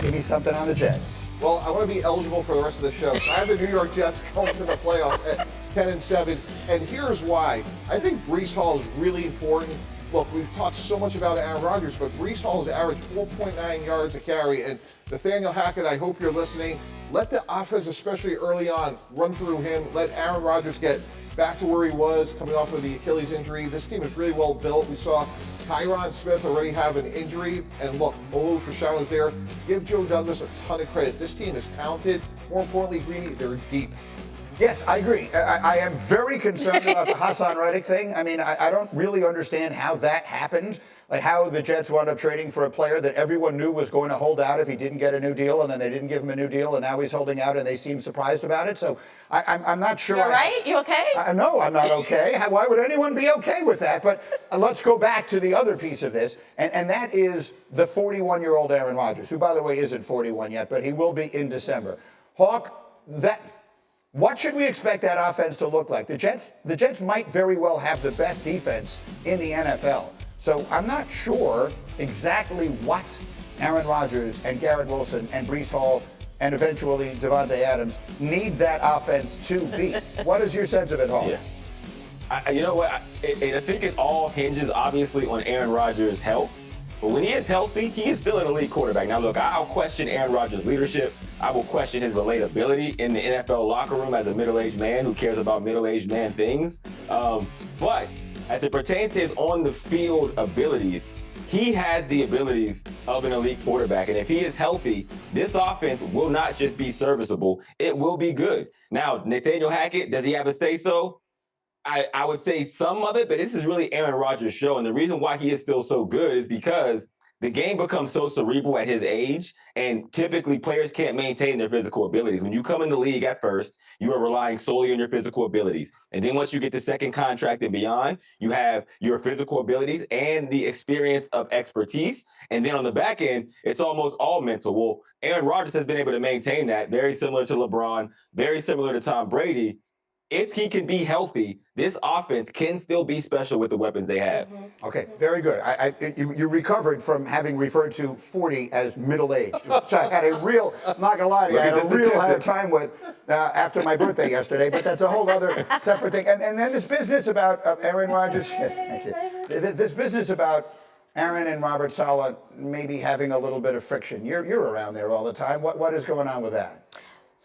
Give me something on the Jets. Well, I want to be eligible for the rest of the show. I have the New York Jets going to the playoffs at 10-7, and here's why. I think Breece Hall is really important. Look, we've talked so much about Aaron Rodgers, but Breece Hall has averaged 4.9 yards a carry. And Nathaniel Hackett, I hope you're listening. Let the offense, especially early on, run through him. Let Aaron Rodgers get back to where he was coming off of the Achilles injury. This team is really well built. We saw Tyron Smith already have an injury. And look, Olu Fashanu is there. Give Joe Douglas a ton of credit. This team is talented. More importantly, Greeny, they're deep. Yes, I agree. I am very concerned about the Hassan Reddick thing. I mean, I don't really understand how that happened, like how the Jets wound up trading for a player that everyone knew was going to hold out if he didn't get a new deal, and then they didn't give him a new deal, and now he's holding out, and they seem surprised about it. So I'm not sure. You're right? You okay? No, I'm not okay. Why would anyone be okay with that? But let's go back to the other piece of this, and that is the 41-year-old Aaron Rodgers, who, by the way, isn't 41 yet, but he will be in December. Hawk, what should we expect that offense to look like? The Jets might very well have the best defense in the NFL. So I'm not sure exactly what Aaron Rodgers and Garrett Wilson and Breece Hall and eventually Devontae Adams need that offense to be. What is your sense of it, Hall? Yeah. You know what? I think it all hinges, obviously, on Aaron Rodgers' health. But when he is healthy, he is still an elite quarterback. Now, look, I'll question Aaron Rodgers' leadership. I will question his relatability in the NFL locker room as a middle-aged man who cares about middle-aged man things. But as it pertains to his on-the-field abilities, he has the abilities of an elite quarterback. And if he is healthy, this offense will not just be serviceable, it will be good. Now, Nathaniel Hackett, does he have a say-so? I would say some of it, but this is really Aaron Rodgers' show. And the reason why he is still so good is because the game becomes so cerebral at his age, and typically players can't maintain their physical abilities. When you come in the league at first, you are relying solely on your physical abilities. And then once you get the second contract and beyond, you have your physical abilities and the experience of expertise. And then on the back end, it's almost all mental. Well, Aaron Rodgers has been able to maintain that, very similar to LeBron, very similar to Tom Brady. If he can be healthy, this offense can still be special with the weapons they have. Okay, very good. You recovered from having referred to 40 as middle-aged, which I had a real, I'm not going to lie to you, I had a real hard time with after my birthday yesterday, but that's a whole other separate thing. And then this business about Aaron Rodgers, yes, thank you. This business about Aaron and Robert Saleh maybe having a little bit of friction. You're around there all the time. What is going on with that?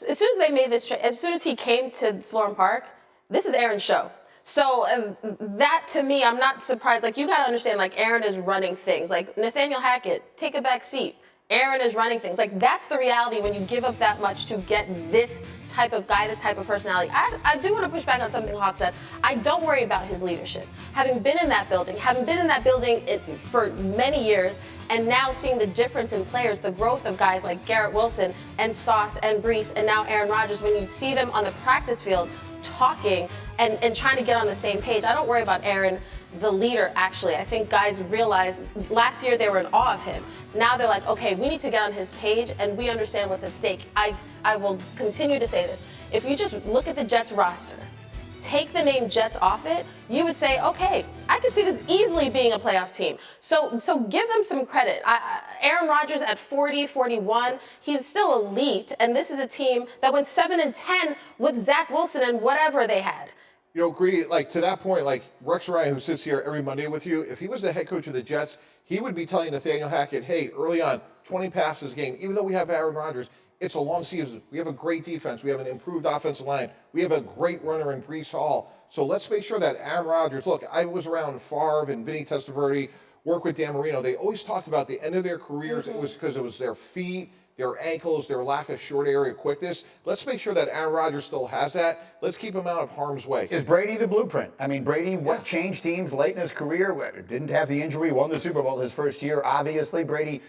As soon as they made this, as soon as he came to Florham Park, this is Aaron's show. So that, to me, I'm not surprised. Like, you got to understand, like, Aaron is running things. Like, Nathaniel Hackett, take a back seat. Aaron is running things. Like, that's the reality when you give up that much to get this type of guy, this type of personality. I do want to push back on something Hawk said. I don't worry about his leadership. Having been in that building for many years, and now seeing the difference in players, the growth of guys like Garrett Wilson and Sauce and Breece and now Aaron Rodgers, when you see them on the practice field talking and trying to get on the same page, I don't worry about Aaron, the leader, actually. I think guys realize last year they were in awe of him. Now they're like, okay, we need to get on his page and we understand what's at stake. I will continue to say this. If you just look at the Jets roster, take the name Jets off it, you would say, okay, I could see this easily being a playoff team. So give them some credit. Aaron Rodgers at 40, 41, he's still elite, and this is a team that went 7-10 with Zach Wilson and whatever they had. You know, Greedy, like, to that point, like, Rex Ryan, who sits here every Monday with you, if he was the head coach of the Jets, he would be telling Nathaniel Hackett, hey, early on, 20 passes a game, even though we have Aaron Rodgers, it's a long season. We have a great defense. We have an improved offensive line. We have a great runner in Breece Hall. So let's make sure that Aaron Rodgers, look, I was around Favre and Vinny Testaverde, worked with Dan Marino. They always talked about the end of their careers. It was because it was their feet, their ankles, their lack of short area quickness. Let's make sure that Aaron Rodgers still has that. Let's keep him out of harm's way. Is Brady the blueprint? I mean, Brady changed teams late in his career, didn't have the injury, won the Super Bowl his first year. Obviously, Brady,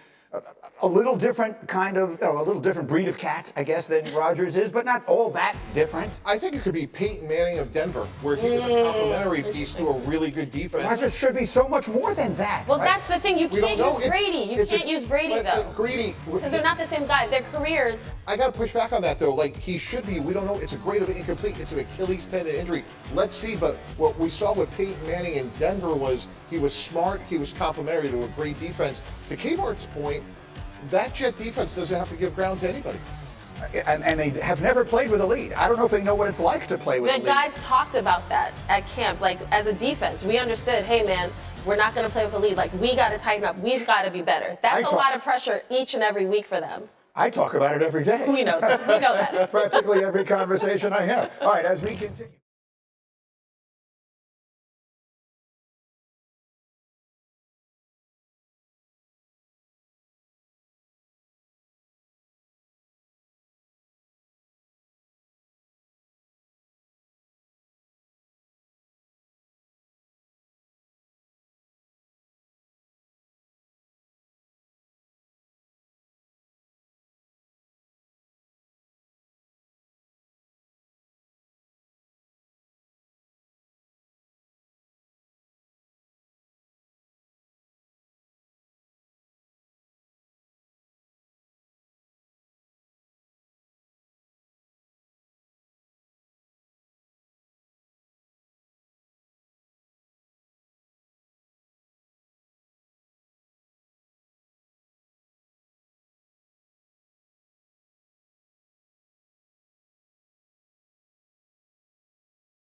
a little different kind of, a little different breed of cat, I guess, than Rodgers is, but not all that different. I think it could be Peyton Manning of Denver, where he was a complementary piece to a really good defense. Rodgers should be so much more than that. Well, right? that's the thing. You can't use Brady. You can't use Brady, though. Greedy. Because they're not the same guy. Their careers. I got to push back on that, though. Like, he should be. We don't know. It's a grade of incomplete. It's an Achilles tendon injury. Let's see. But what we saw with Peyton Manning in Denver was he was smart. He was complementary to a great defense. To Kmart's point, that Jet defense doesn't have to give ground to anybody. And they have never played with a lead. I don't know if they know what it's like to play with a The lead. guys talked about that at camp. Like, as a defense, we understood, hey, man, we're not going to play with a lead. Like, we got to tighten up. We've got to be better. That's a lot of pressure each and every week for them. I talk about it every day. We know that. Practically every conversation I have. All right, as we continue.